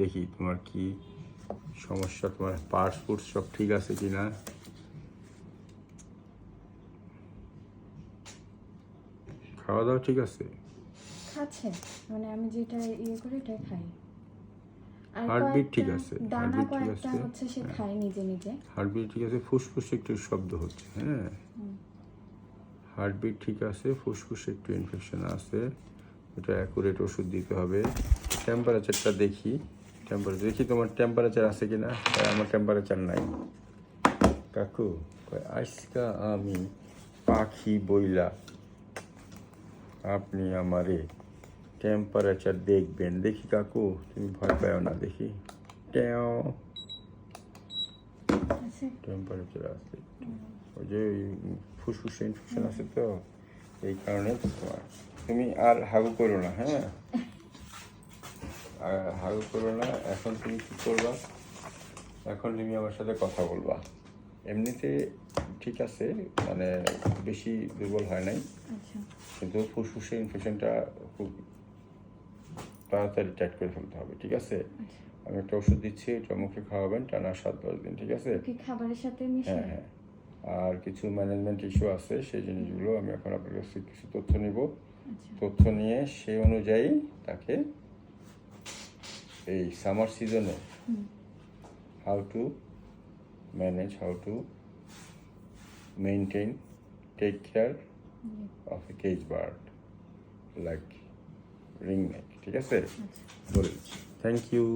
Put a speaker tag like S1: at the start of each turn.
S1: দেখি তোমার কি সমস্যা, তোমার পাসপোর্ট সব ঠিক আছে কিনা। খাওয়া দাওয়া ঠিক আছে?
S2: খাচ্ছে, মানে আমি যেটা ইয়ে করি এটাই খাই। আর
S1: হার্টবিট ঠিক
S2: কয়েকটা
S1: আছে,
S2: দানা
S1: হার্টবিট ঠিক
S2: কয়েকটা
S1: আছে,
S2: হচ্ছে সে খায় নিজে নিজে।
S1: হার্টবিট ঠিক আছে, ফুসফুসে একটু শব্দ হচ্ছে। হ্যাঁ, হার্টবিট ঠিক আছে, ফুসফুসে একটু ইনফেকশন আছে, এটা অ্যাকুরেট ওষুধ দিতে হবে। টেম্পারেচারটা দেখি, টেম্পারেচার দেখি তোমার টেম্পারেচার আছে কিনা। আমার টেম্পারেচার নাই কাকু। আজকা আমি পাখি বইলা আপনি আমারে টেম্পারেচার দেখবেন। দেখি কাকু, তুমি ভয় পাও না, দেখি। ট্যাও টেম্পারেচার আছে, ওই যে ফুসফুসে ইনফেকশন আছে তো, এই কারণে তোমার। তুমি আর হাগু করো না, হ্যাঁ, আর হাগু করো না। এখন তুমি কী করবা, এখন তুমি আমার সাথে কথা বলবা। এমনিতে ঠিক আছে, মানে বেশি দুর্বল হয় নাই, কিন্তু ফুসফুসে ইনফেকশনটা খুব তাড়াতাড়ি ট্যাক করে ফেলতে হবে, ঠিক আছে? আমি একটা ওষুধ দিচ্ছি, এটা মুখে খাওয়াবেন টানা 7-10 দিন, ঠিক আছে?
S2: খাবারের সাথে
S1: হ্যাঁ হ্যাঁ। আর কিছু ম্যানেজমেন্ট ইস্যু আছে, সেই জিনিসগুলো আমি এখন আপনার কাছে কিছু তথ্য নিব। তথ্য নিয়ে সেই অনুযায়ী তাকে এই সামার সিজনে how to manage, how to maintain, take care of a cage bird like ringneck, ঠিক আছে? বলে দিচ্ছি। Thank you.